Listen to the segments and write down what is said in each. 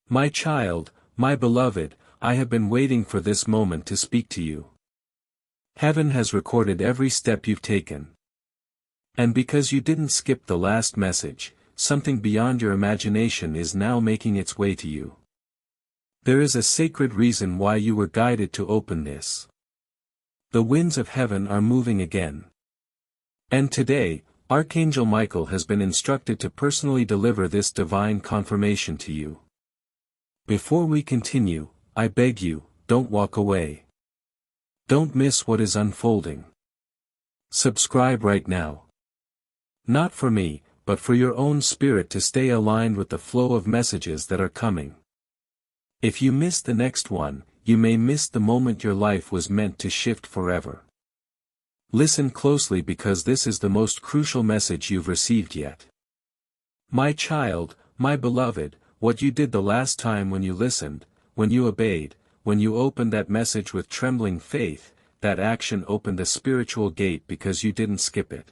My child, my beloved, I have been waiting for this moment to speak to you. Heaven has recorded every step you've taken. And because you didn't skip the last message, something beyond your imagination is now making its way to you. There is a sacred reason why you were guided to open this. The winds of heaven are moving again. And today, Archangel Michael has been instructed to personally deliver this divine confirmation to you. Before we continue, I beg you, don't walk away. Don't miss what is unfolding. Subscribe right now. Not for me, but for your own spirit to stay aligned with the flow of messages that are coming. If you miss the next one, you may miss the moment your life was meant to shift forever. Listen closely because this is the most crucial message you've received yet. My child, my beloved, what you did the last time when you listened, when you obeyed, when you opened that message with trembling faith, that action opened a spiritual gate because you didn't skip it.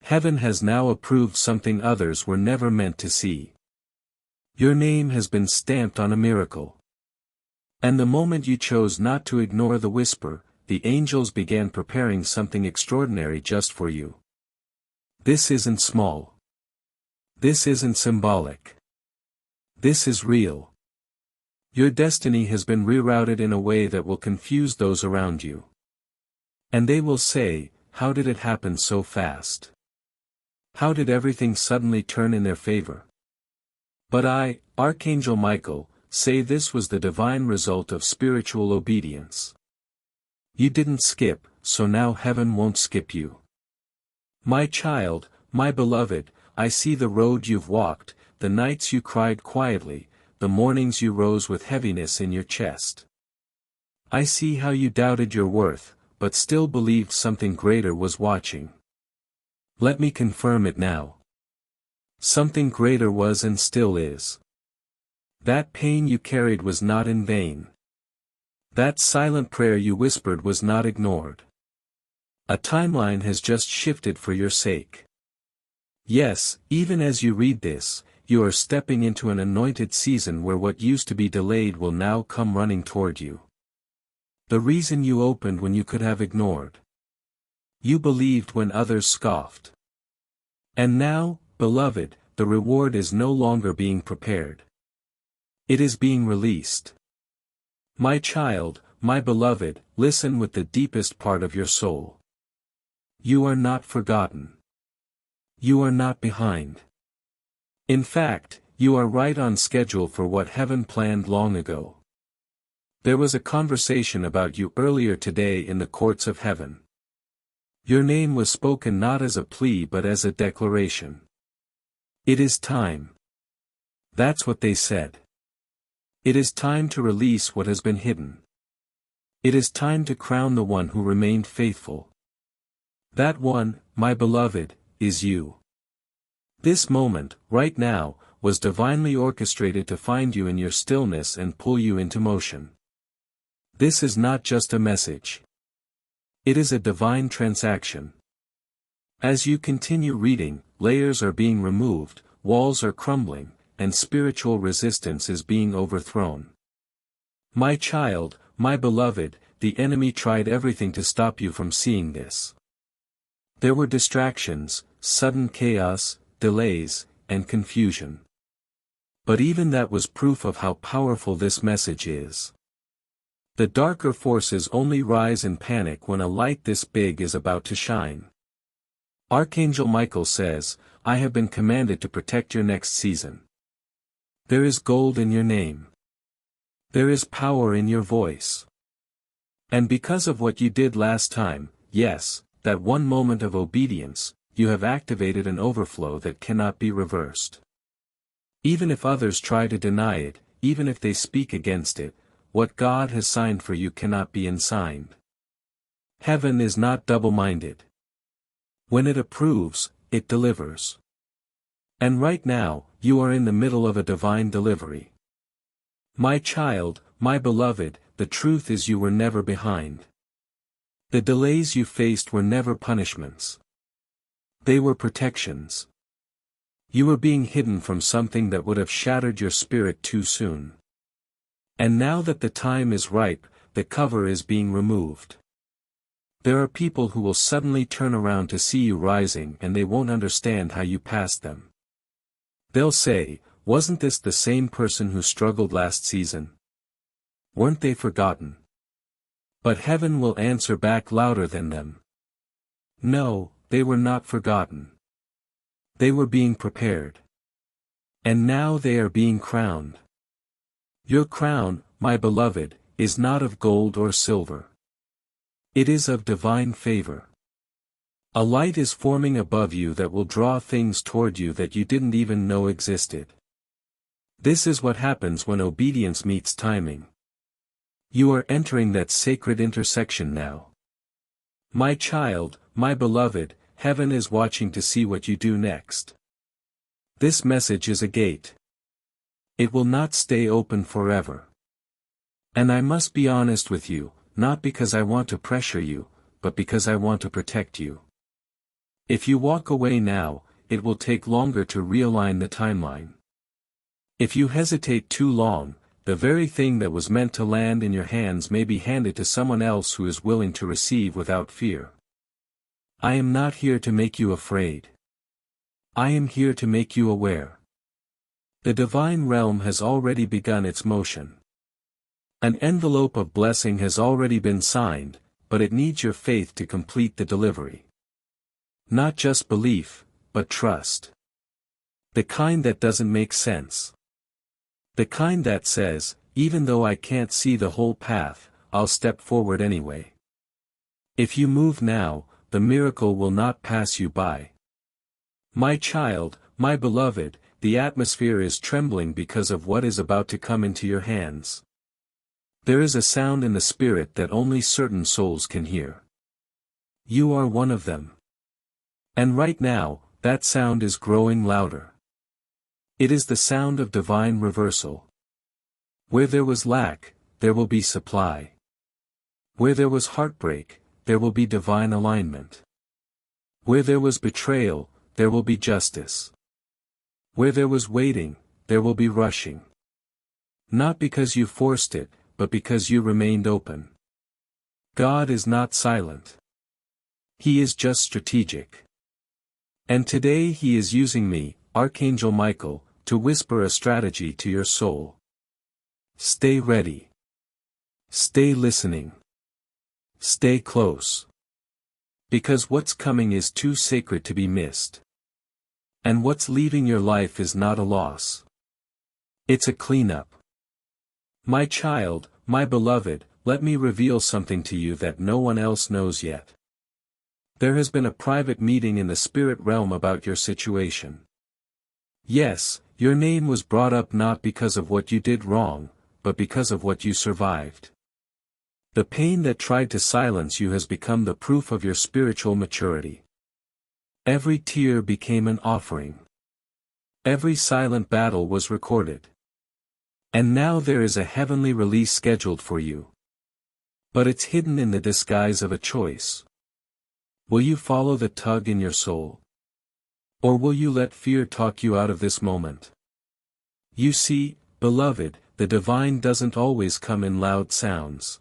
Heaven has now approved something others were never meant to see. Your name has been stamped on a miracle. And the moment you chose not to ignore the whisper, the angels began preparing something extraordinary just for you. This isn't small. This isn't symbolic. This is real. Your destiny has been rerouted in a way that will confuse those around you. And they will say, how did it happen so fast? How did everything suddenly turn in their favor? But I, Archangel Michael, say this was the divine result of spiritual obedience. You didn't skip, so now heaven won't skip you. My child, my beloved, I see the road you've walked, the nights you cried quietly, the mornings you rose with heaviness in your chest. I see how you doubted your worth, but still believed something greater was watching. Let me confirm it now. Something greater was and still is. That pain you carried was not in vain. That silent prayer you whispered was not ignored. A timeline has just shifted for your sake. Yes, even as you read this, you are stepping into an anointed season where what used to be delayed will now come running toward you. The reason you opened when you could have ignored. You believed when others scoffed. And now, beloved, the reward is no longer being prepared. It is being released. My child, my beloved, listen with the deepest part of your soul. You are not forgotten. You are not behind. In fact, you are right on schedule for what heaven planned long ago. There was a conversation about you earlier today in the courts of heaven. Your name was spoken not as a plea but as a declaration. It is time. That's what they said. It is time to release what has been hidden. It is time to crown the one who remained faithful. That one, my beloved, is you. This moment, right now, was divinely orchestrated to find you in your stillness and pull you into motion. This is not just a message. It is a divine transaction. As you continue reading, layers are being removed, walls are crumbling, and spiritual resistance is being overthrown. My child, my beloved, the enemy tried everything to stop you from seeing this. There were distractions, sudden chaos, delays, and confusion. But even that was proof of how powerful this message is. The darker forces only rise in panic when a light this big is about to shine. Archangel Michael says, I have been commanded to protect your next season. There is gold in your name. There is power in your voice. And because of what you did last time, yes, that one moment of obedience, you have activated an overflow that cannot be reversed. Even if others try to deny it, even if they speak against it, what God has signed for you cannot be unsigned. Heaven is not double-minded. When it approves, it delivers. And right now, you are in the middle of a divine delivery. My child, my beloved, the truth is you were never behind. The delays you faced were never punishments. They were protections. You were being hidden from something that would have shattered your spirit too soon. And now that the time is ripe, the cover is being removed. There are people who will suddenly turn around to see you rising and they won't understand how you passed them. They'll say, "Wasn't this the same person who struggled last season? Weren't they forgotten?" But heaven will answer back louder than them. No, they were not forgotten. They were being prepared. And now they are being crowned. Your crown, my beloved, is not of gold or silver. It is of divine favor. A light is forming above you that will draw things toward you that you didn't even know existed. This is what happens when obedience meets timing. You are entering that sacred intersection now. My child, my beloved, heaven is watching to see what you do next. This message is a gate. It will not stay open forever. And I must be honest with you, not because I want to pressure you, but because I want to protect you. If you walk away now, it will take longer to realign the timeline. If you hesitate too long, the very thing that was meant to land in your hands may be handed to someone else who is willing to receive without fear. I am not here to make you afraid. I am here to make you aware. The divine realm has already begun its motion. An envelope of blessing has already been signed, but it needs your faith to complete the delivery. Not just belief, but trust. The kind that doesn't make sense. The kind that says, even though I can't see the whole path, I'll step forward anyway. If you move now, the miracle will not pass you by. My child, my beloved, the atmosphere is trembling because of what is about to come into your hands. There is a sound in the spirit that only certain souls can hear. You are one of them. And right now, that sound is growing louder. It is the sound of divine reversal. Where there was lack, there will be supply. Where there was heartbreak, there will be divine alignment. Where there was betrayal, there will be justice. Where there was waiting, there will be rushing. Not because you forced it, but because you remained open. God is not silent. He is just strategic. And today He is using me, Archangel Michael, to whisper a strategy to your soul. Stay ready. Stay listening. Stay close. Because what's coming is too sacred to be missed. And what's leaving your life is not a loss. It's a cleanup. My child, my beloved, let me reveal something to you that no one else knows yet. There has been a private meeting in the spirit realm about your situation. Yes, your name was brought up not because of what you did wrong, but because of what you survived. The pain that tried to silence you has become the proof of your spiritual maturity. Every tear became an offering. Every silent battle was recorded. And now there is a heavenly release scheduled for you. But it's hidden in the disguise of a choice. Will you follow the tug in your soul? Or will you let fear talk you out of this moment? You see, beloved, the divine doesn't always come in loud sounds.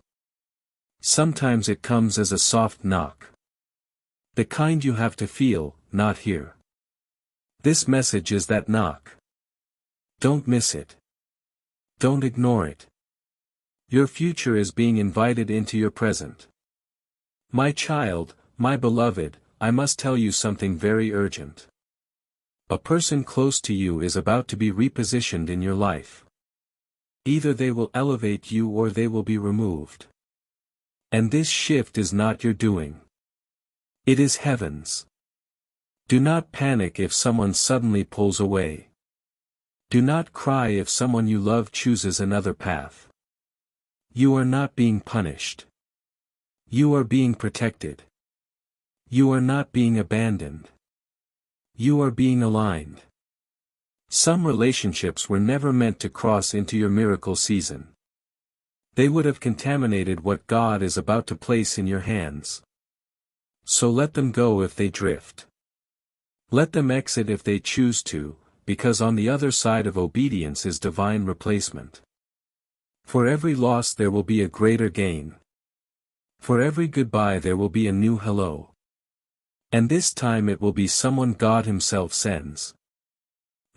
Sometimes it comes as a soft knock. The kind you have to feel, not hear. This message is that knock. Don't miss it. Don't ignore it. Your future is being invited into your present. My child, my beloved, I must tell you something very urgent. A person close to you is about to be repositioned in your life. Either they will elevate you or they will be removed. And this shift is not your doing. It is heaven's. Do not panic if someone suddenly pulls away. Do not cry if someone you love chooses another path. You are not being punished. You are being protected. You are not being abandoned. You are being aligned. Some relationships were never meant to cross into your miracle season. They would have contaminated what God is about to place in your hands. So let them go if they drift. Let them exit if they choose to, because on the other side of obedience is divine replacement. For every loss there will be a greater gain. For every goodbye there will be a new hello. And this time it will be someone God Himself sends.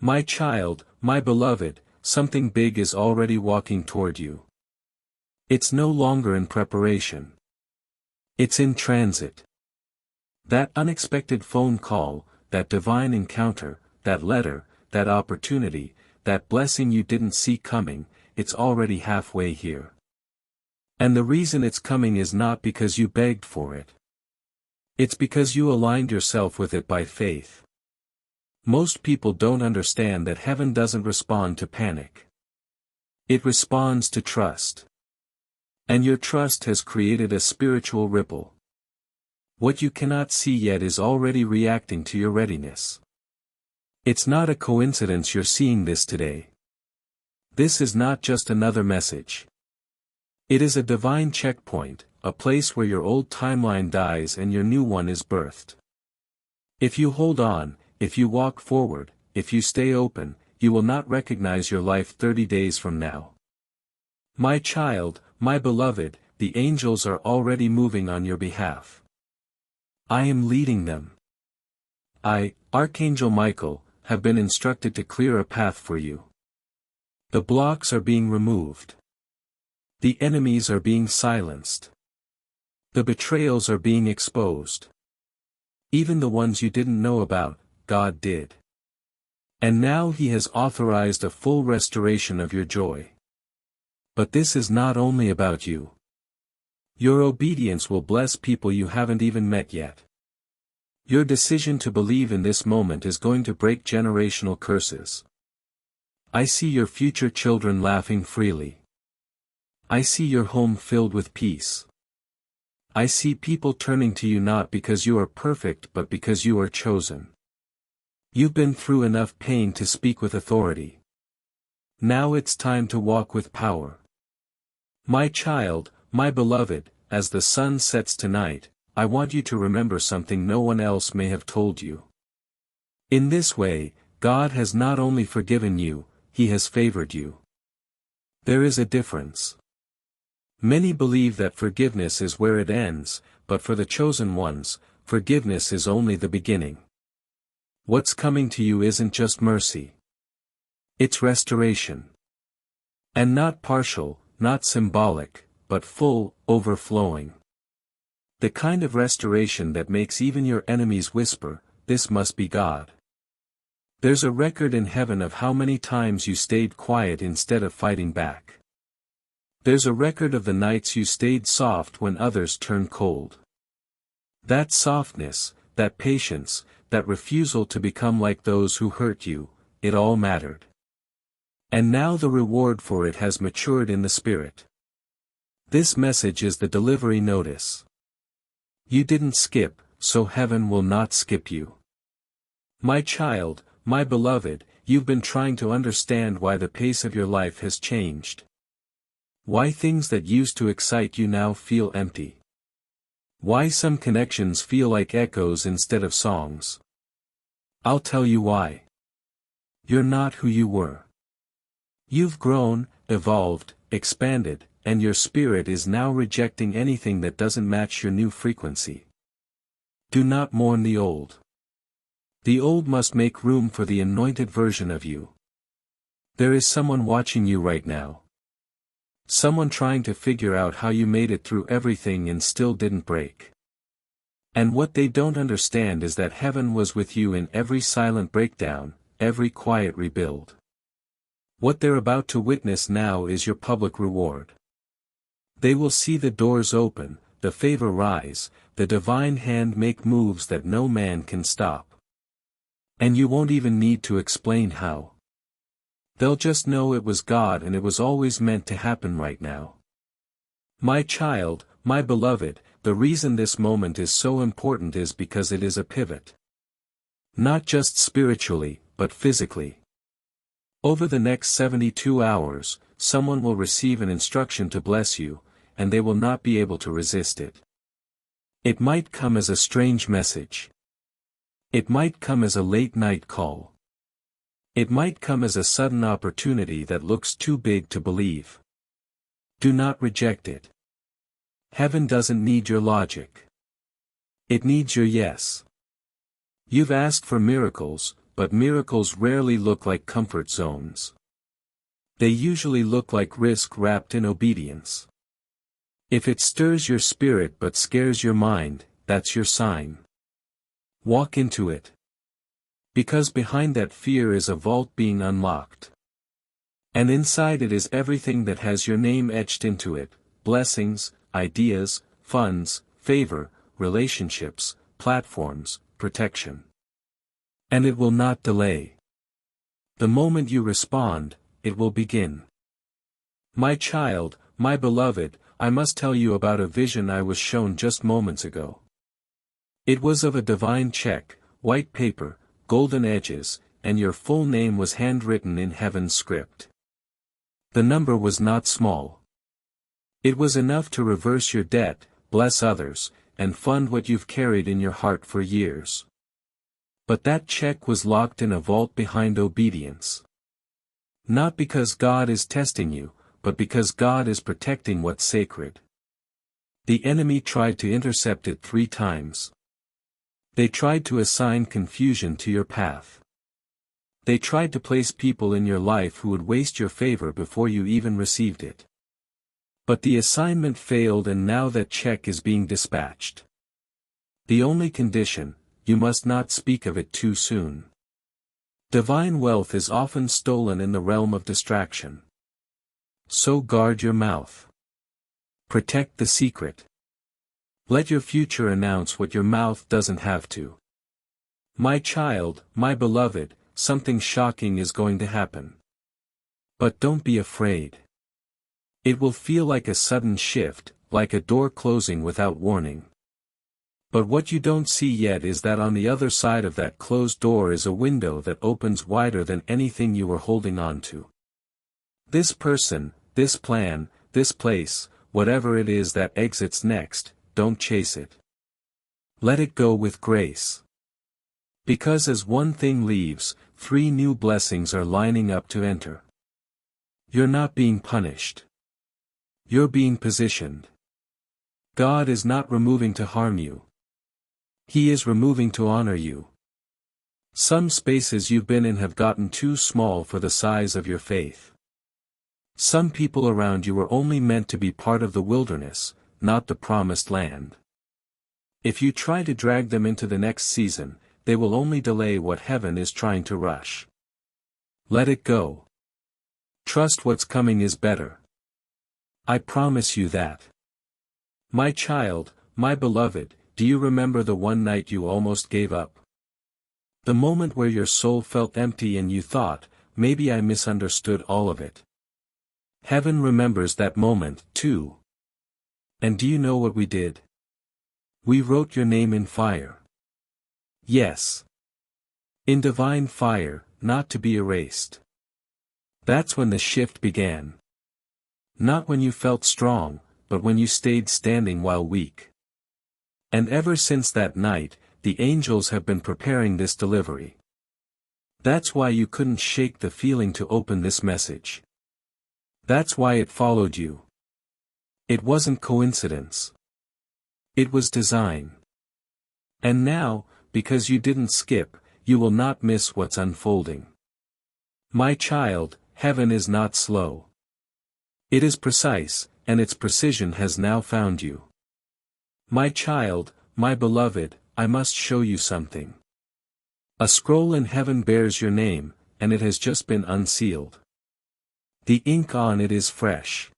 My child, my beloved, something big is already walking toward you. It's no longer in preparation. It's in transit. That unexpected phone call, that divine encounter, that letter, that opportunity, that blessing you didn't see coming, it's already halfway here. And the reason it's coming is not because you begged for it. It's because you aligned yourself with it by faith. Most people don't understand that heaven doesn't respond to panic. It responds to trust. And your trust has created a spiritual ripple. What you cannot see yet is already reacting to your readiness. It's not a coincidence you're seeing this today. This is not just another message. It is a divine checkpoint, a place where your old timeline dies and your new one is birthed. If you hold on, if you walk forward, if you stay open, you will not recognize your life 30 days from now. My child, my beloved, the angels are already moving on your behalf. I am leading them. I, Archangel Michael, have been instructed to clear a path for you. The blocks are being removed. The enemies are being silenced. The betrayals are being exposed. Even the ones you didn't know about, God did. And now He has authorized a full restoration of your joy. But this is not only about you. Your obedience will bless people you haven't even met yet. Your decision to believe in this moment is going to break generational curses. I see your future children laughing freely. I see your home filled with peace. I see people turning to you not because you are perfect but because you are chosen. You've been through enough pain to speak with authority. Now it's time to walk with power. My child, my beloved, as the sun sets tonight, I want you to remember something no one else may have told you. In this way, God has not only forgiven you, He has favored you. There is a difference. Many believe that forgiveness is where it ends, but for the chosen ones, forgiveness is only the beginning. What's coming to you isn't just mercy. It's restoration. And not partial, not symbolic, but full, overflowing. The kind of restoration that makes even your enemies whisper, "This must be God." There's a record in heaven of how many times you stayed quiet instead of fighting back. There's a record of the nights you stayed soft when others turned cold. That softness, that patience, that refusal to become like those who hurt you, it all mattered. And now the reward for it has matured in the Spirit. This message is the delivery notice. You didn't skip, so heaven will not skip you. My child, my beloved, you've been trying to understand why the pace of your life has changed. Why things that used to excite you now feel empty. Why some connections feel like echoes instead of songs. I'll tell you why. You're not who you were. You've grown, evolved, expanded, and your spirit is now rejecting anything that doesn't match your new frequency. Do not mourn the old. The old must make room for the anointed version of you. There is someone watching you right now. Someone trying to figure out how you made it through everything and still didn't break. And what they don't understand is that heaven was with you in every silent breakdown, every quiet rebuild. What they're about to witness now is your public reward. They will see the doors open, the favor rise, the divine hand make moves that no man can stop. And you won't even need to explain how. They'll just know it was God and it was always meant to happen right now. My child, my beloved, the reason this moment is so important is because it is a pivot. Not just spiritually, but physically. Over the next 72 hours, someone will receive an instruction to bless you, and they will not be able to resist it. It might come as a strange message. It might come as a late-night call. It might come as a sudden opportunity that looks too big to believe. Do not reject it. Heaven doesn't need your logic. It needs your yes. You've asked for miracles, but miracles rarely look like comfort zones. They usually look like risk wrapped in obedience. If it stirs your spirit but scares your mind, that's your sign. Walk into it. Because behind that fear is a vault being unlocked. And inside it is everything that has your name etched into it: blessings, ideas, funds, favor, relationships, platforms, protection. And it will not delay. The moment you respond, it will begin. My child, my beloved, I must tell you about a vision I was shown just moments ago. It was of a divine check, white paper, golden edges, and your full name was handwritten in heaven's script. The number was not small. It was enough to reverse your debt, bless others, and fund what you've carried in your heart for years. But that check was locked in a vault behind obedience. Not because God is testing you, but because God is protecting what's sacred. The enemy tried to intercept it 3 times. They tried to assign confusion to your path. They tried to place people in your life who would waste your favor before you even received it. But the assignment failed, and now that check is being dispatched. The only condition: you must not speak of it too soon. Divine wealth is often stolen in the realm of distraction. So guard your mouth. Protect the secret. Let your future announce what your mouth doesn't have to. My child, my beloved, something shocking is going to happen. But don't be afraid. It will feel like a sudden shift, like a door closing without warning. But what you don't see yet is that on the other side of that closed door is a window that opens wider than anything you were holding on to. This person, this plan, this place, whatever it is that exits next, don't chase it. Let it go with grace. Because as one thing leaves, 3 new blessings are lining up to enter. You're not being punished. You're being positioned. God is not removing to harm you. He is removing to honor you. Some spaces you've been in have gotten too small for the size of your faith. Some people around you were only meant to be part of the wilderness, not the promised land. If you try to drag them into the next season, they will only delay what heaven is trying to rush. Let it go. Trust what's coming is better. I promise you that. My child, my beloved, do you remember the one night you almost gave up? The moment where your soul felt empty and you thought, maybe I misunderstood all of it. Heaven remembers that moment, too. And do you know what we did? We wrote your name in fire. Yes. In divine fire, not to be erased. That's when the shift began. Not when you felt strong, but when you stayed standing while weak. And ever since that night, the angels have been preparing this delivery. That's why you couldn't shake the feeling to open this message. That's why it followed you. It wasn't coincidence. It was design. And now, because you didn't skip, you will not miss what's unfolding. My child, heaven is not slow. It is precise, and its precision has now found you. My child, my beloved, I must show you something. A scroll in heaven bears your name, and it has just been unsealed. The ink on it is fresh.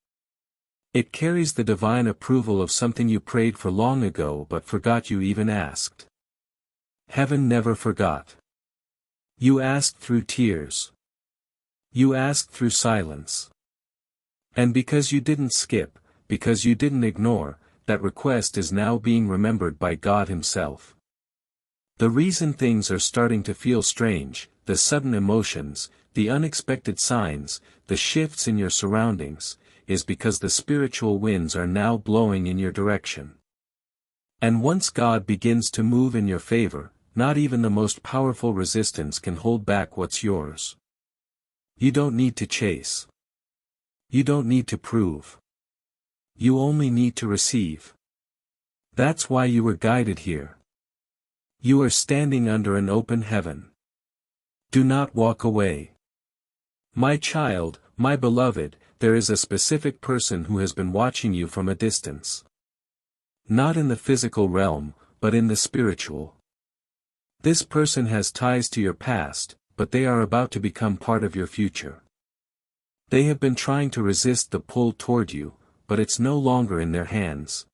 It carries the divine approval of something you prayed for long ago but forgot you even asked. Heaven never forgot. You asked through tears. You asked through silence. And because you didn't skip, because you didn't ignore, that request is now being remembered by God Himself. The reason things are starting to feel strange, the sudden emotions, the unexpected signs, the shifts in your surroundings, is because the spiritual winds are now blowing in your direction. And once God begins to move in your favor, not even the most powerful resistance can hold back what's yours. You don't need to chase. You don't need to prove. You only need to receive. That's why you were guided here. You are standing under an open heaven. Do not walk away. My child, my beloved, there is a specific person who has been watching you from a distance. Not in the physical realm, but in the spiritual. This person has ties to your past, but they are about to become part of your future. They have been trying to resist the pull toward you, but it's no longer in their hands.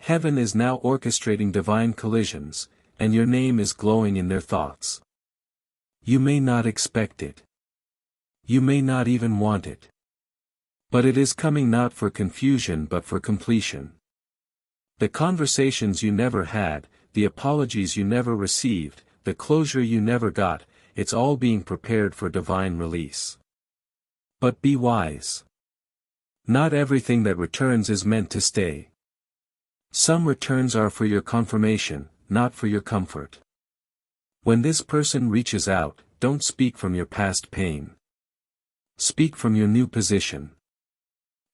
Heaven is now orchestrating divine collisions, and your name is glowing in their thoughts. You may not expect it. You may not even want it. But it is coming not for confusion but for completion. The conversations you never had, the apologies you never received, the closure you never got, it's all being prepared for divine release. But be wise. Not everything that returns is meant to stay. Some returns are for your confirmation, not for your comfort. When this person reaches out, don't speak from your past pain. Speak from your new position.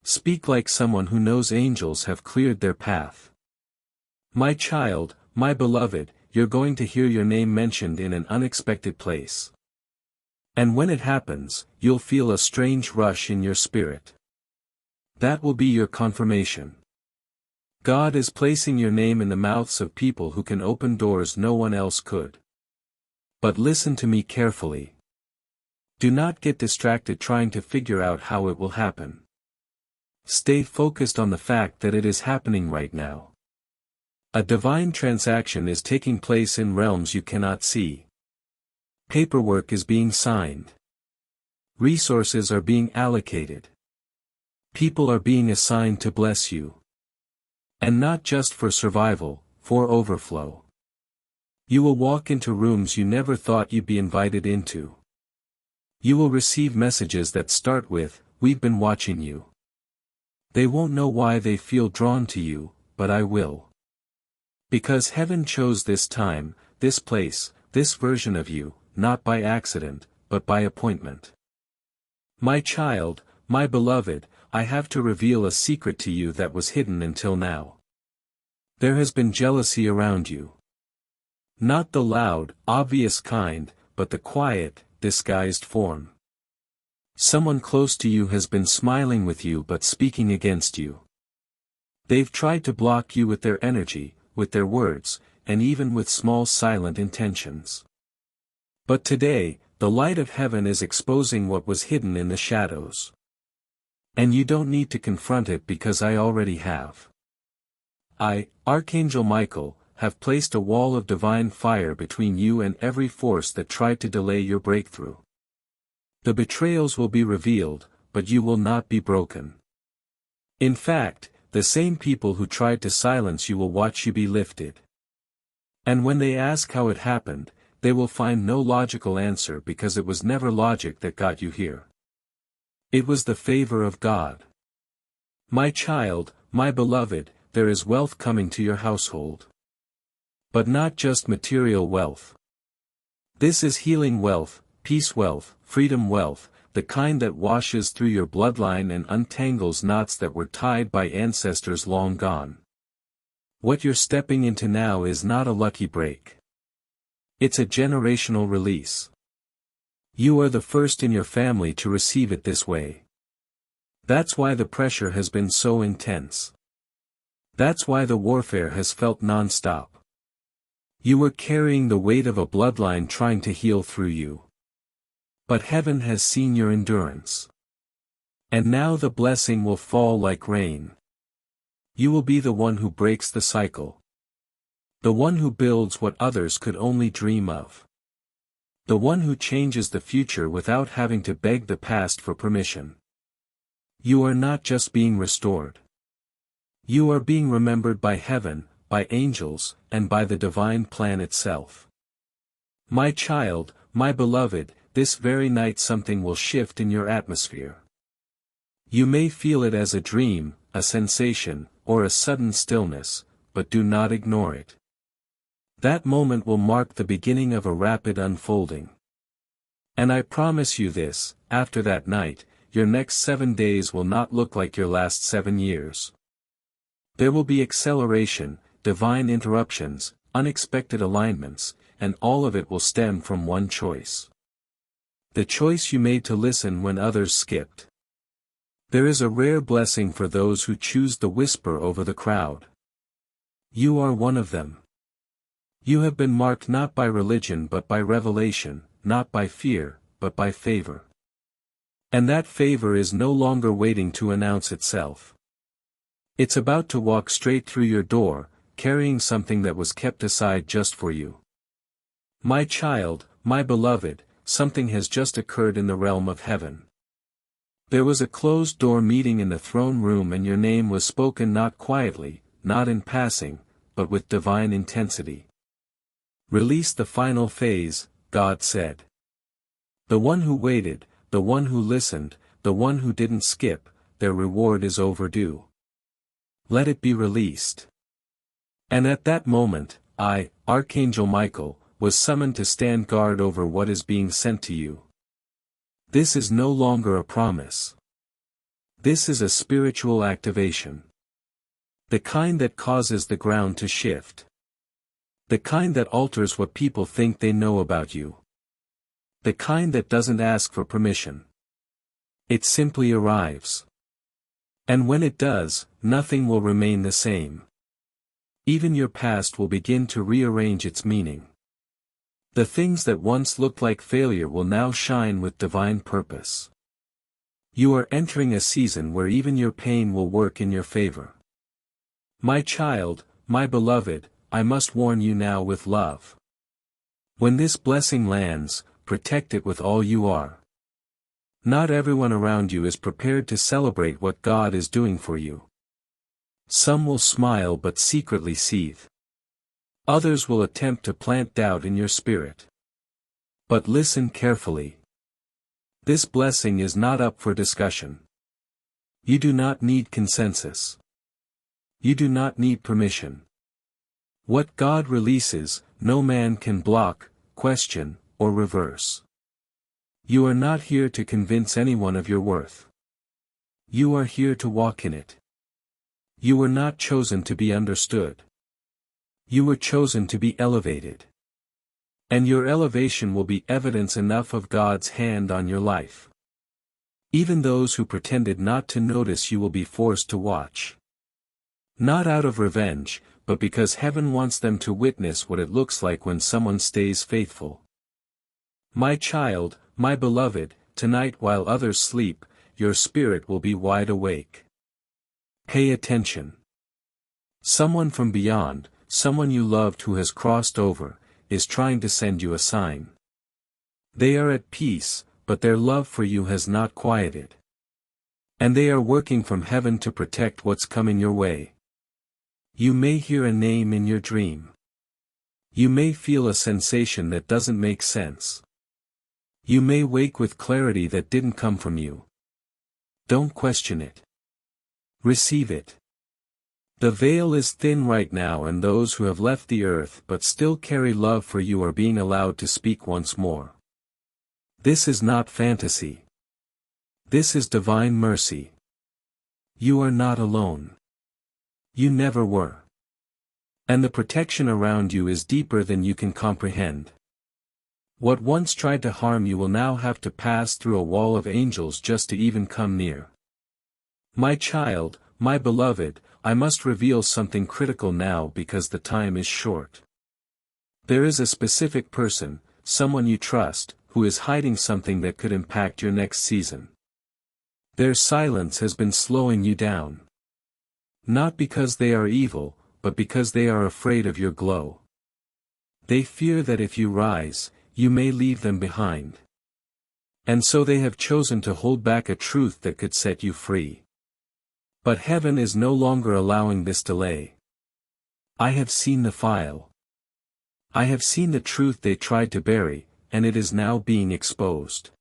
Speak like someone who knows angels have cleared their path. My child, my beloved, you're going to hear your name mentioned in an unexpected place. And when it happens, you'll feel a strange rush in your spirit. That will be your confirmation. God is placing your name in the mouths of people who can open doors no one else could. But listen to me carefully. Do not get distracted trying to figure out how it will happen. Stay focused on the fact that it is happening right now. A divine transaction is taking place in realms you cannot see. Paperwork is being signed. Resources are being allocated. People are being assigned to bless you. And not just for survival, for overflow. You will walk into rooms you never thought you'd be invited into. You will receive messages that start with, "We've been watching you." They won't know why they feel drawn to you, but I will. Because heaven chose this time, this place, this version of you, not by accident, but by appointment. My child, my beloved, I have to reveal a secret to you that was hidden until now. There has been jealousy around you. Not the loud, obvious kind, but the quiet, disguised form. Someone close to you has been smiling with you but speaking against you. They've tried to block you with their energy, with their words, and even with small silent intentions. But today, the light of heaven is exposing what was hidden in the shadows. And you don't need to confront it because I already have. I, Archangel Michael, have placed a wall of divine fire between you and every force that tried to delay your breakthrough. The betrayals will be revealed, but you will not be broken. In fact, the same people who tried to silence you will watch you be lifted. And when they ask how it happened, they will find no logical answer because it was never logic that got you here. It was the favor of God. My child, my beloved, there is wealth coming to your household. But not just material wealth. This is healing wealth, peace wealth, freedom wealth, the kind that washes through your bloodline and untangles knots that were tied by ancestors long gone. What you're stepping into now is not a lucky break. It's a generational release. You are the first in your family to receive it this way. That's why the pressure has been so intense. That's why the warfare has felt non-stop. You were carrying the weight of a bloodline trying to heal through you. But heaven has seen your endurance. And now the blessing will fall like rain. You will be the one who breaks the cycle. The one who builds what others could only dream of. The one who changes the future without having to beg the past for permission. You are not just being restored. You are being remembered by heaven, by angels, and by the divine plan itself. My child, my beloved, this very night something will shift in your atmosphere. You may feel it as a dream, a sensation, or a sudden stillness, but do not ignore it. That moment will mark the beginning of a rapid unfolding. And I promise you this, after that night, your next 7 days will not look like your last 7 years. There will be acceleration, divine interruptions, unexpected alignments, and all of it will stem from one choice. The choice you made to listen when others skipped. There is a rare blessing for those who choose the whisper over the crowd. You are one of them. You have been marked not by religion but by revelation, not by fear, but by favor. And that favor is no longer waiting to announce itself. It's about to walk straight through your door, carrying something that was kept aside just for you. My child, my beloved, something has just occurred in the realm of heaven. There was a closed-door meeting in the throne room and your name was spoken not quietly, not in passing, but with divine intensity. Release the final phase, God said. The one who waited, the one who listened, the one who didn't skip, their reward is overdue. Let it be released. And at that moment, I, Archangel Michael, was summoned to stand guard over what is being sent to you. This is no longer a promise. This is a spiritual activation. The kind that causes the ground to shift. The kind that alters what people think they know about you. The kind that doesn't ask for permission. It simply arrives. And when it does, nothing will remain the same. Even your past will begin to rearrange its meaning. The things that once looked like failure will now shine with divine purpose. You are entering a season where even your pain will work in your favor. My child, my beloved, I must warn you now with love. When this blessing lands, protect it with all you are. Not everyone around you is prepared to celebrate what God is doing for you. Some will smile but secretly seethe. Others will attempt to plant doubt in your spirit. But listen carefully. This blessing is not up for discussion. You do not need consensus. You do not need permission. What God releases, no man can block, question, or reverse. You are not here to convince anyone of your worth. You are here to walk in it. You were not chosen to be understood. You were chosen to be elevated. And your elevation will be evidence enough of God's hand on your life. Even those who pretended not to notice you will be forced to watch. Not out of revenge, but because heaven wants them to witness what it looks like when someone stays faithful. My child, my beloved, tonight while others sleep, your spirit will be wide awake. Pay attention. Someone from beyond, someone you loved who has crossed over, is trying to send you a sign. They are at peace, but their love for you has not quieted. And they are working from heaven to protect what's coming your way. You may hear a name in your dream. You may feel a sensation that doesn't make sense. You may wake with clarity that didn't come from you. Don't question it. Receive it. The veil is thin right now and those who have left the earth but still carry love for you are being allowed to speak once more. This is not fantasy. This is divine mercy. You are not alone. You never were. And the protection around you is deeper than you can comprehend. What once tried to harm you will now have to pass through a wall of angels just to even come near. My child, my beloved, I must reveal something critical now because the time is short. There is a specific person, someone you trust, who is hiding something that could impact your next season. Their silence has been slowing you down. Not because they are evil, but because they are afraid of your glow. They fear that if you rise, you may leave them behind. And so they have chosen to hold back a truth that could set you free. But heaven is no longer allowing this delay. I have seen the file. I have seen the truth they tried to bury, and it is now being exposed.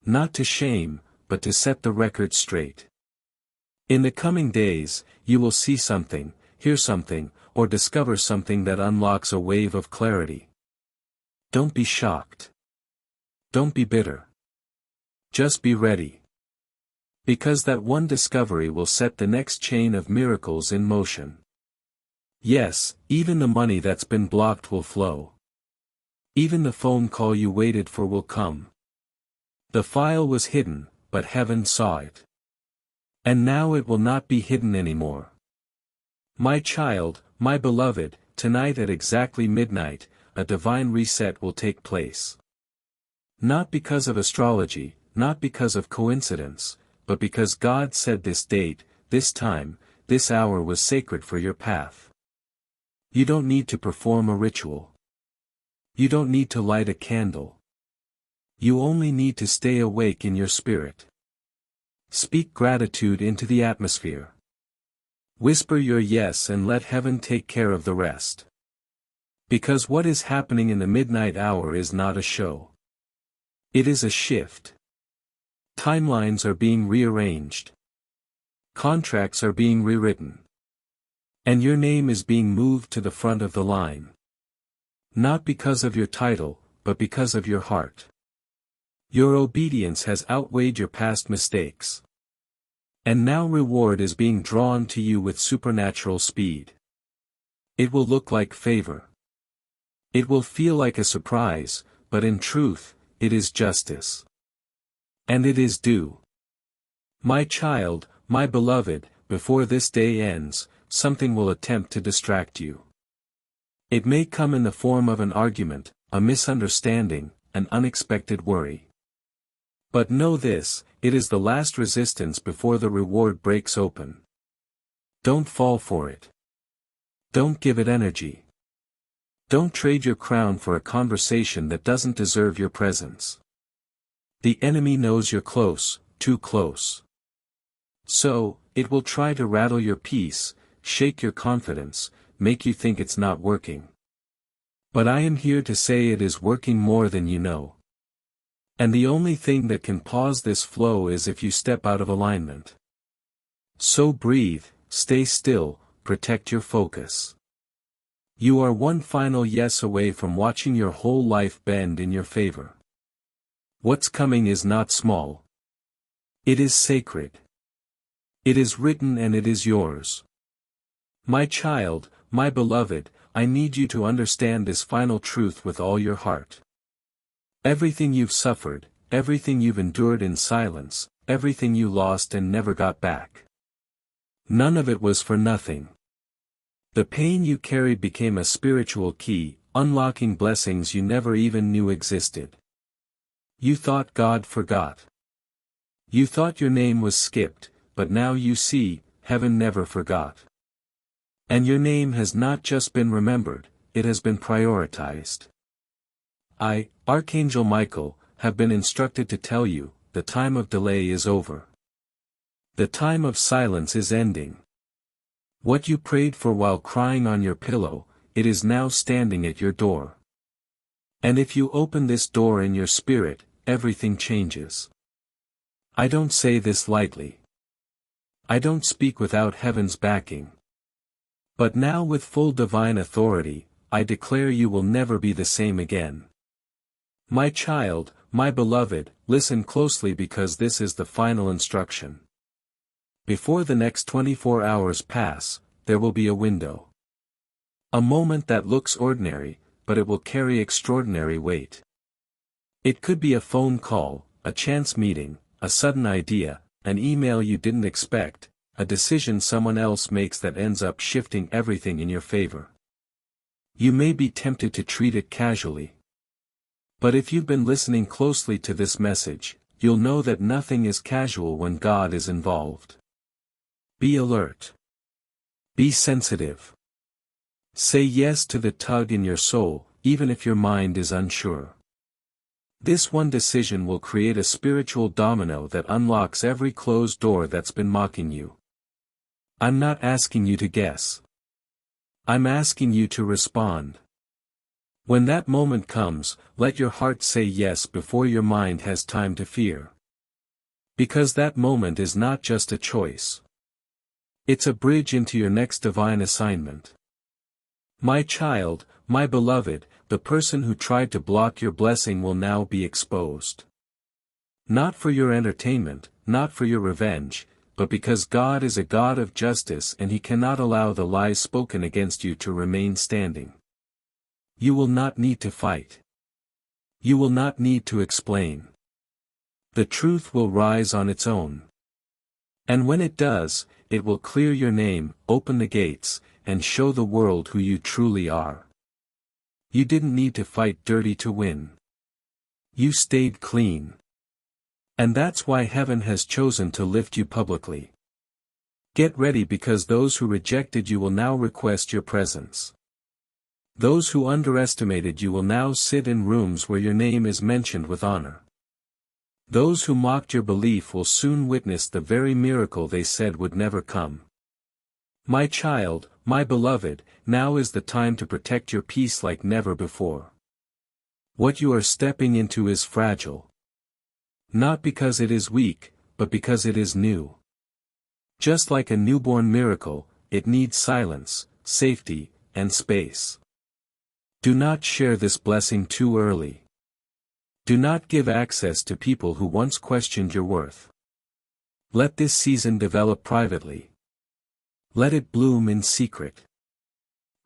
Not to shame, but to set the record straight. In the coming days, you will see something, hear something, or discover something that unlocks a wave of clarity. Don't be shocked. don't be bitter. Just be ready. Because that one discovery will set the next chain of miracles in motion. Yes, even the money that's been blocked will flow. Even the phone call you waited for will come. The file was hidden, but heaven saw it. And now it will not be hidden anymore. My child, my beloved, tonight at exactly midnight, a divine reset will take place. Not because of astrology, not because of coincidence, but because God said this date, this time, this hour was sacred for your path. You don't need to perform a ritual. You don't need to light a candle. You only need to stay awake in your spirit. Speak gratitude into the atmosphere. Whisper your yes and let heaven take care of the rest. Because what is happening in the midnight hour is not a show. It is a shift. Timelines are being rearranged. Contracts are being rewritten. And your name is being moved to the front of the line. Not because of your title, but because of your heart. Your obedience has outweighed your past mistakes. And now reward is being drawn to you with supernatural speed. It will look like favor. It will feel like a surprise, but in truth, it is justice. And it is due. My child, my beloved, before this day ends, something will attempt to distract you. It may come in the form of an argument, a misunderstanding, an unexpected worry. But know this, it is the last resistance before the reward breaks open. Don't fall for it. Don't give it energy. Don't trade your crown for a conversation that doesn't deserve your presence. The enemy knows you're close, too close. So, it will try to rattle your peace, shake your confidence, make you think it's not working. But I am here to say it is working more than you know. And the only thing that can pause this flow is if you step out of alignment. So breathe, stay still, protect your focus. You are one final yes away from watching your whole life bend in your favor. What's coming is not small. It is sacred. It is written and it is yours. My child, my beloved, I need you to understand this final truth with all your heart. Everything you've suffered, everything you've endured in silence, everything you lost and never got back. None of it was for nothing. The pain you carried became a spiritual key, unlocking blessings you never even knew existed. You thought God forgot. You thought your name was skipped, but now you see, heaven never forgot. And your name has not just been remembered, it has been prioritized. I, Archangel Michael, have been instructed to tell you, the time of delay is over. The time of silence is ending. What you prayed for while crying on your pillow, it is now standing at your door. And if you open this door in your spirit, everything changes. I don't say this lightly. I don't speak without heaven's backing. But now with full divine authority, I declare you will never be the same again. My child, my beloved, listen closely because this is the final instruction. Before the next 24 hours pass, there will be a window. A moment that looks ordinary, but it will carry extraordinary weight. It could be a phone call, a chance meeting, a sudden idea, an email you didn't expect, a decision someone else makes that ends up shifting everything in your favor. You may be tempted to treat it casually. But if you've been listening closely to this message, you'll know that nothing is casual when God is involved. Be alert. Be sensitive. Say yes to the tug in your soul, even if your mind is unsure. This one decision will create a spiritual domino that unlocks every closed door that's been mocking you. I'm not asking you to guess. I'm asking you to respond. When that moment comes, let your heart say yes before your mind has time to fear. Because that moment is not just a choice. It's a bridge into your next divine assignment. My child, my beloved, the person who tried to block your blessing will now be exposed. Not for your entertainment, not for your revenge, but because God is a God of justice and He cannot allow the lies spoken against you to remain standing. You will not need to fight. You will not need to explain. The truth will rise on its own. And when it does, it will clear your name, open the gates, and show the world who you truly are. You didn't need to fight dirty to win. You stayed clean. And that's why heaven has chosen to lift you publicly. Get ready, because those who rejected you will now request your presence. Those who underestimated you will now sit in rooms where your name is mentioned with honor. Those who mocked your belief will soon witness the very miracle they said would never come. My child, my beloved, now is the time to protect your peace like never before. What you are stepping into is fragile. Not because it is weak, but because it is new. Just like a newborn miracle, it needs silence, safety, and space. Do not share this blessing too early. Do not give access to people who once questioned your worth. Let this season develop privately. Let it bloom in secret.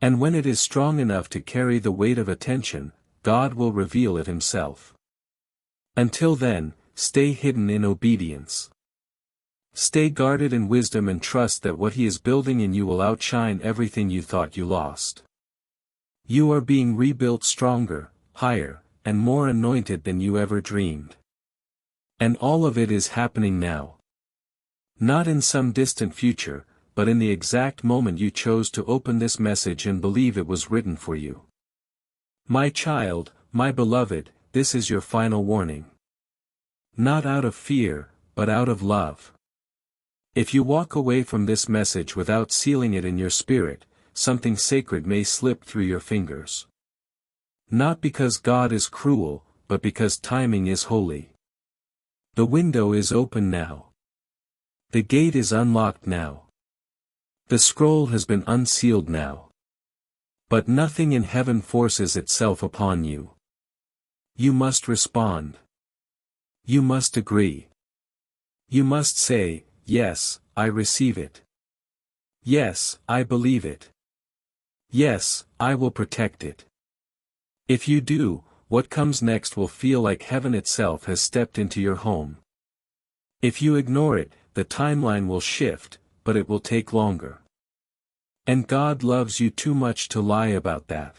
And when it is strong enough to carry the weight of attention, God will reveal it Himself. Until then, stay hidden in obedience. Stay guarded in wisdom and trust that what He is building in you will outshine everything you thought you lost. You are being rebuilt stronger, higher, and more anointed than you ever dreamed. And all of it is happening now. Not in some distant future, but in the exact moment you chose to open this message and believe it was written for you. My child, my beloved, this is your final warning. Not out of fear, but out of love. If you walk away from this message without sealing it in your spirit, something sacred may slip through your fingers. Not because God is cruel, but because timing is holy. The window is open now. The gate is unlocked now. The scroll has been unsealed now. But nothing in heaven forces itself upon you. You must respond. You must agree. You must say, yes, I receive it. Yes, I believe it. Yes, I will protect it. If you do, what comes next will feel like heaven itself has stepped into your home. If you ignore it, the timeline will shift, but it will take longer. And God loves you too much to lie about that.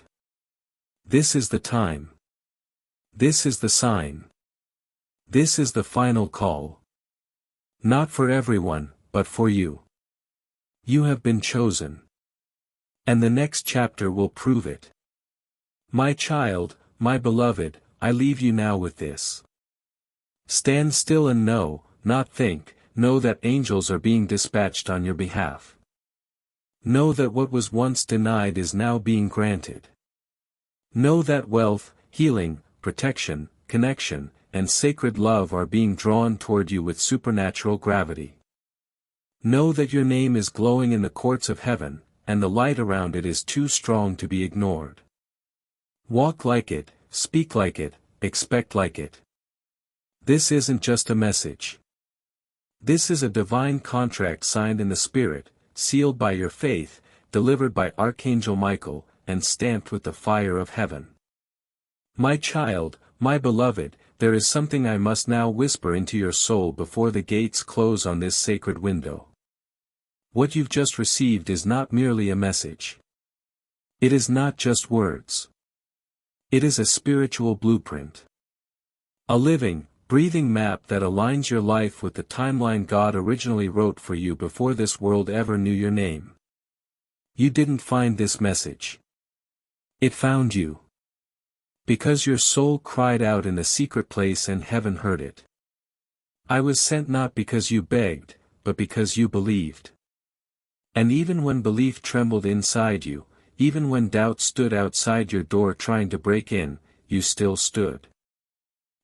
This is the time. This is the sign. This is the final call. Not for everyone, but for you. You have been chosen. And the next chapter will prove it. My child, my beloved, I leave you now with this. Stand still and know, not think, know that angels are being dispatched on your behalf. Know that what was once denied is now being granted. Know that wealth, healing, protection, connection, and sacred love are being drawn toward you with supernatural gravity. Know that your name is glowing in the courts of heaven, and the light around it is too strong to be ignored. Walk like it, speak like it, expect like it. This isn't just a message. This is a divine contract signed in the Spirit, sealed by your faith, delivered by Archangel Michael, and stamped with the fire of heaven. My child, my beloved, there is something I must now whisper into your soul before the gates close on this sacred window. What you've just received is not merely a message. It is not just words. It is a spiritual blueprint. A living, breathing map that aligns your life with the timeline God originally wrote for you before this world ever knew your name. You didn't find this message. It found you. Because your soul cried out in the secret place and heaven heard it. I was sent not because you begged, but because you believed. And even when belief trembled inside you, even when doubt stood outside your door trying to break in, you still stood.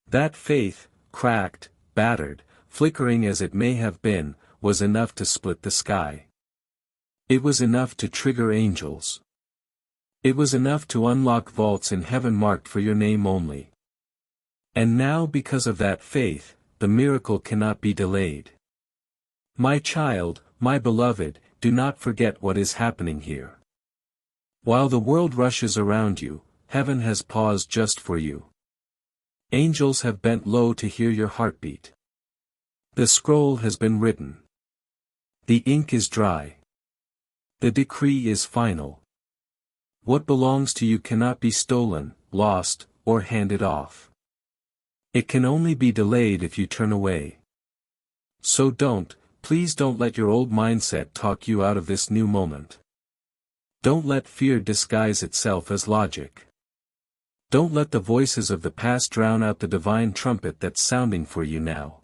That faith, cracked, battered, flickering as it may have been, was enough to split the sky. It was enough to trigger angels. It was enough to unlock vaults in heaven marked for your name only. And now because of that faith, the miracle cannot be delayed. My child, my beloved, do not forget what is happening here. While the world rushes around you, heaven has paused just for you. Angels have bent low to hear your heartbeat. The scroll has been written. The ink is dry. The decree is final. What belongs to you cannot be stolen, lost, or handed off. It can only be delayed if you turn away. So please don't let your old mindset talk you out of this new moment. Don't let fear disguise itself as logic. Don't let the voices of the past drown out the divine trumpet that's sounding for you now.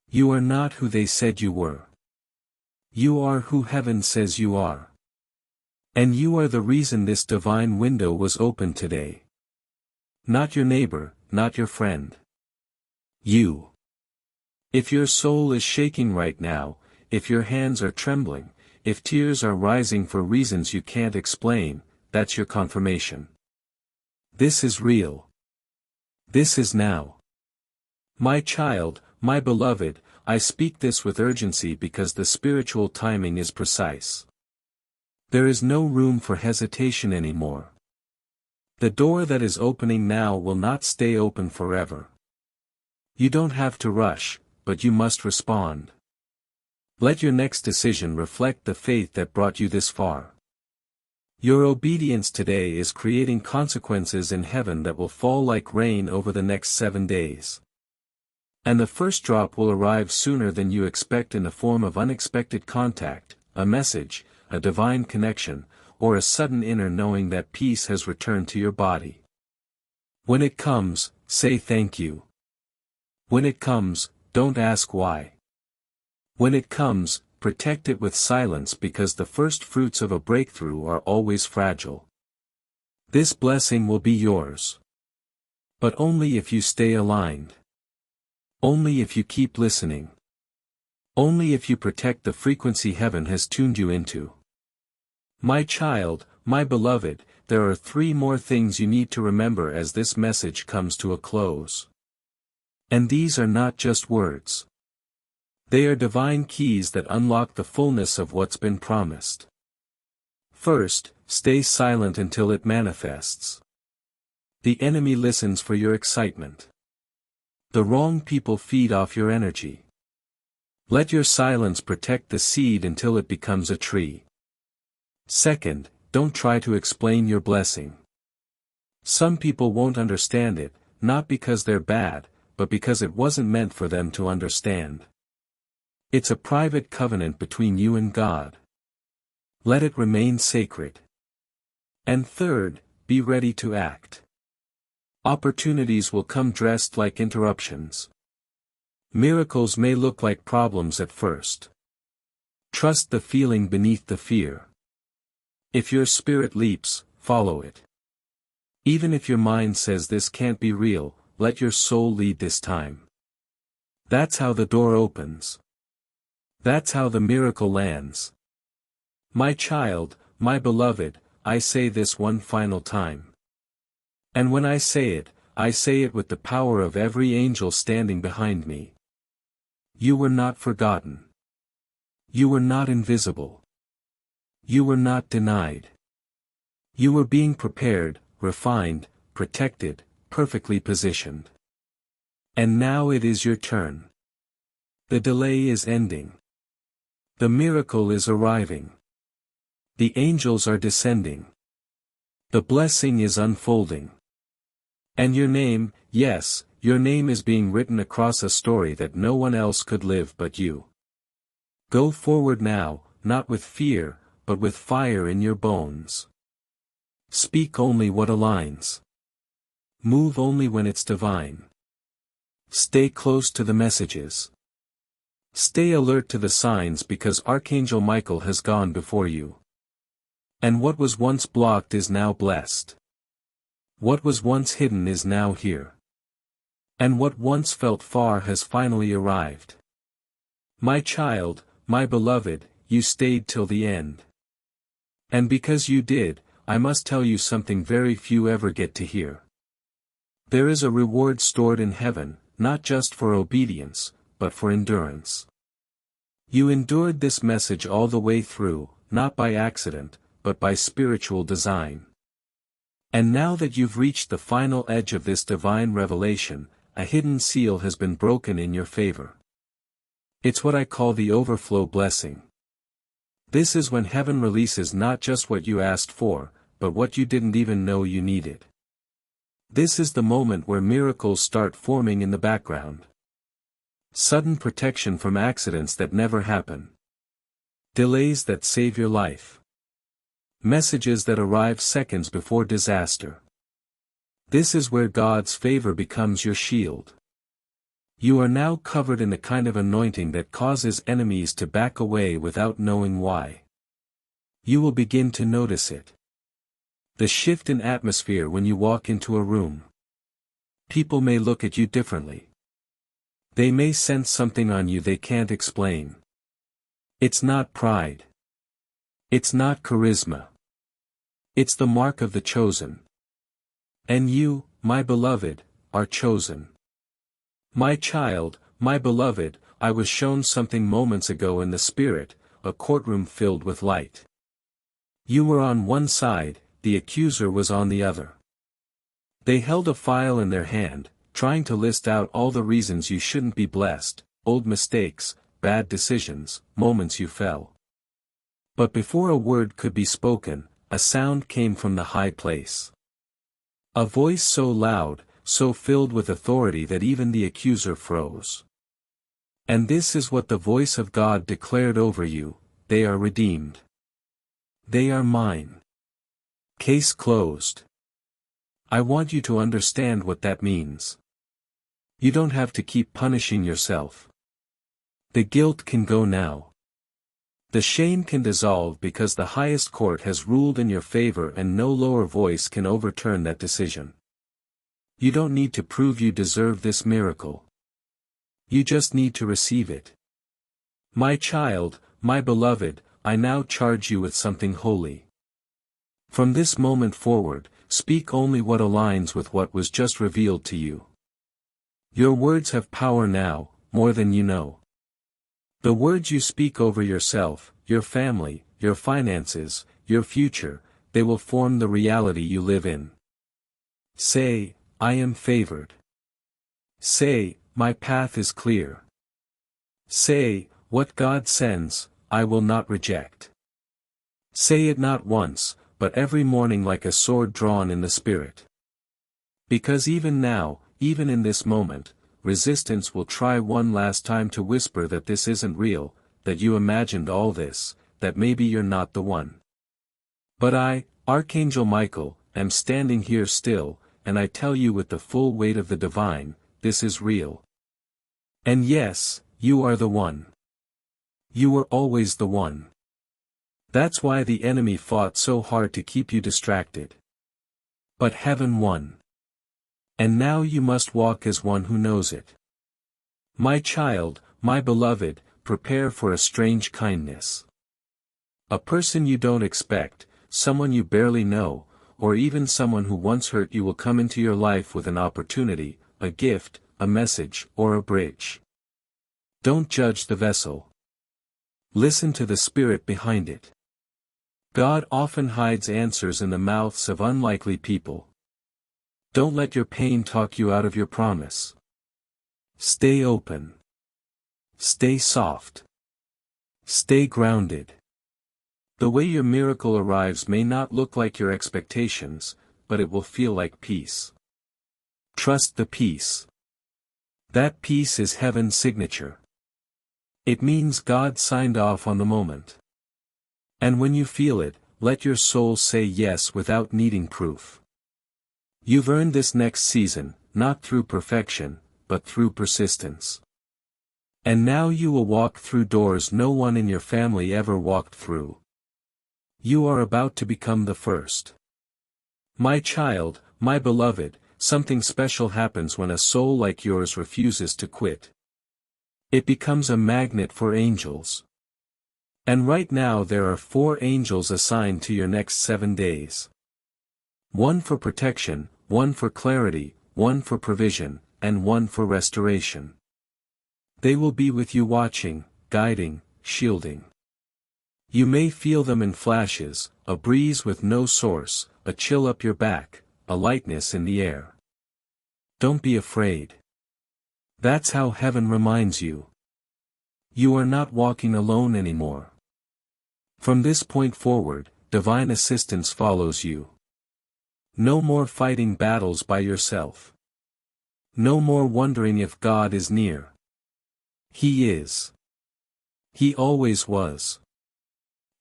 You are not who they said you were. You are who heaven says you are. And you are the reason this divine window was opened today. Not your neighbor, not your friend. You. If your soul is shaking right now, if your hands are trembling, if tears are rising for reasons you can't explain, that's your confirmation. This is real. This is now. My child, my beloved, I speak this with urgency because the spiritual timing is precise. There is no room for hesitation anymore. The door that is opening now will not stay open forever. You don't have to rush, but you must respond. Let your next decision reflect the faith that brought you this far. Your obedience today is creating consequences in heaven that will fall like rain over the next 7 days. And the first drop will arrive sooner than you expect in the form of unexpected contact, a message, a divine connection, or a sudden inner knowing that peace has returned to your body. When it comes, say thank you. When it comes, don't ask why. When it comes, protect it with silence because the first fruits of a breakthrough are always fragile. This blessing will be yours. But only if you stay aligned. Only if you keep listening. Only if you protect the frequency heaven has tuned you into. My child, my beloved, there are 3 more things you need to remember as this message comes to a close. And these are not just words. They are divine keys that unlock the fullness of what's been promised. First, stay silent until it manifests. The enemy listens for your excitement. The wrong people feed off your energy. Let your silence protect the seed until it becomes a tree. Second, don't try to explain your blessing. Some people won't understand it, not because they're bad, but because it wasn't meant for them to understand. It's a private covenant between you and God. Let it remain sacred. And third, be ready to act. Opportunities will come dressed like interruptions. Miracles may look like problems at first. Trust the feeling beneath the fear. If your spirit leaps, follow it. Even if your mind says this can't be real, let your soul lead this time. That's how the door opens. That's how the miracle lands. My child, my beloved, I say this one final time. And when I say it with the power of every angel standing behind me. You were not forgotten. You were not invisible. You were not denied. You were being prepared, refined, protected, perfectly positioned. And now it is your turn. The delay is ending. The miracle is arriving. The angels are descending. The blessing is unfolding. And your name, yes, your name is being written across a story that no one else could live but you. Go forward now, not with fear, but with fire in your bones. Speak only what aligns. Move only when it's divine. Stay close to the messages. Stay alert to the signs because Archangel Michael has gone before you. And what was once blocked is now blessed. What was once hidden is now here. And what once felt far has finally arrived. My child, my beloved, you stayed till the end. And because you did, I must tell you something very few ever get to hear. There is a reward stored in heaven, not just for obedience, but for endurance. You endured this message all the way through, not by accident, but by spiritual design. And now that you've reached the final edge of this divine revelation, a hidden seal has been broken in your favor. It's what I call the overflow blessing. This is when heaven releases not just what you asked for, but what you didn't even know you needed. This is the moment where miracles start forming in the background. Sudden protection from accidents that never happen. Delays that save your life. Messages that arrive seconds before disaster. This is where God's favor becomes your shield. You are now covered in a kind of anointing that causes enemies to back away without knowing why. You will begin to notice it. The shift in atmosphere when you walk into a room. People may look at you differently. They may sense something on you they can't explain. It's not pride. It's not charisma. It's the mark of the chosen. And you, my beloved, are chosen. My child, my beloved, I was shown something moments ago in the spirit, a courtroom filled with light. You were on one side, the accuser was on the other. They held a file in their hand, trying to list out all the reasons you shouldn't be blessed, old mistakes, bad decisions, moments you fell. But before a word could be spoken, a sound came from the high place. A voice so loud, so filled with authority that even the accuser froze. And this is what the voice of God declared over you: they are redeemed. They are mine. Case closed. I want you to understand what that means. You don't have to keep punishing yourself. The guilt can go now. The shame can dissolve because the highest court has ruled in your favor and no lower voice can overturn that decision. You don't need to prove you deserve this miracle. You just need to receive it. My child, my beloved, I now charge you with something holy. From this moment forward, speak only what aligns with what was just revealed to you. Your words have power now, more than you know. The words you speak over yourself, your family, your finances, your future, they will form the reality you live in. Say, I am favored. Say, my path is clear. Say, what God sends, I will not reject. Say it not once, but every morning like a sword drawn in the Spirit. Because even now, even in this moment, resistance will try one last time to whisper that this isn't real, that you imagined all this, that maybe you're not the one. But I, Archangel Michael, am standing here still, and I tell you with the full weight of the divine, this is real. And yes, you are the one. You were always the one. That's why the enemy fought so hard to keep you distracted. But heaven won. And now you must walk as one who knows it. My child, my beloved, prepare for a strange kindness. A person you don't expect, someone you barely know, or even someone who once hurt you will come into your life with an opportunity, a gift, a message, or a bridge. Don't judge the vessel. Listen to the spirit behind it. God often hides answers in the mouths of unlikely people. Don't let your pain talk you out of your promise. Stay open. Stay soft. Stay grounded. The way your miracle arrives may not look like your expectations, but it will feel like peace. Trust the peace. That peace is heaven's signature. It means God signed off on the moment. And when you feel it, let your soul say yes without needing proof. You've earned this next season, not through perfection, but through persistence. And now you will walk through doors no one in your family ever walked through. You are about to become the first. My child, my beloved, something special happens when a soul like yours refuses to quit. It becomes a magnet for angels. And right now there are 4 angels assigned to your next 7 days. One for protection, one for clarity, one for provision, and one for restoration. They will be with you watching, guiding, shielding. You may feel them in flashes, a breeze with no source, a chill up your back, a lightness in the air. Don't be afraid. That's how heaven reminds you. You are not walking alone anymore. From this point forward, divine assistance follows you. No more fighting battles by yourself. No more wondering if God is near. He is. He always was.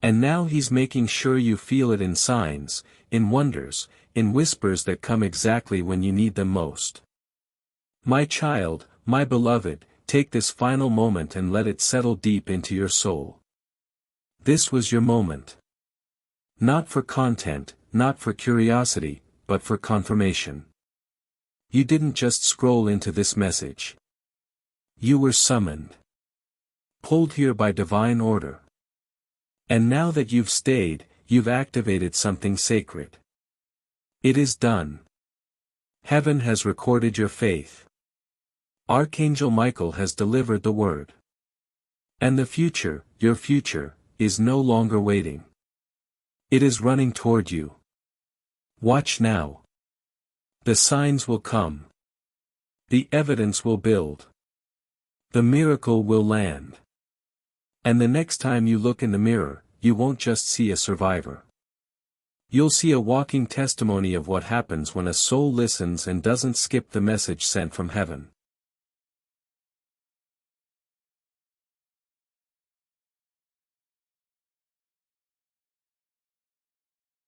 And now He's making sure you feel it in signs, in wonders, in whispers that come exactly when you need them most. My child, my beloved, take this final moment and let it settle deep into your soul. This was your moment. Not for content, not for curiosity, but for confirmation. You didn't just scroll into this message. You were summoned. Pulled here by divine order. And now that you've stayed, you've activated something sacred. It is done. Heaven has recorded your faith. Archangel Michael has delivered the word. And the future, your future, is no longer waiting. It is running toward you. Watch now. The signs will come. The evidence will build. The miracle will land. And the next time you look in the mirror, you won't just see a survivor. You'll see a walking testimony of what happens when a soul listens and doesn't skip the message sent from heaven.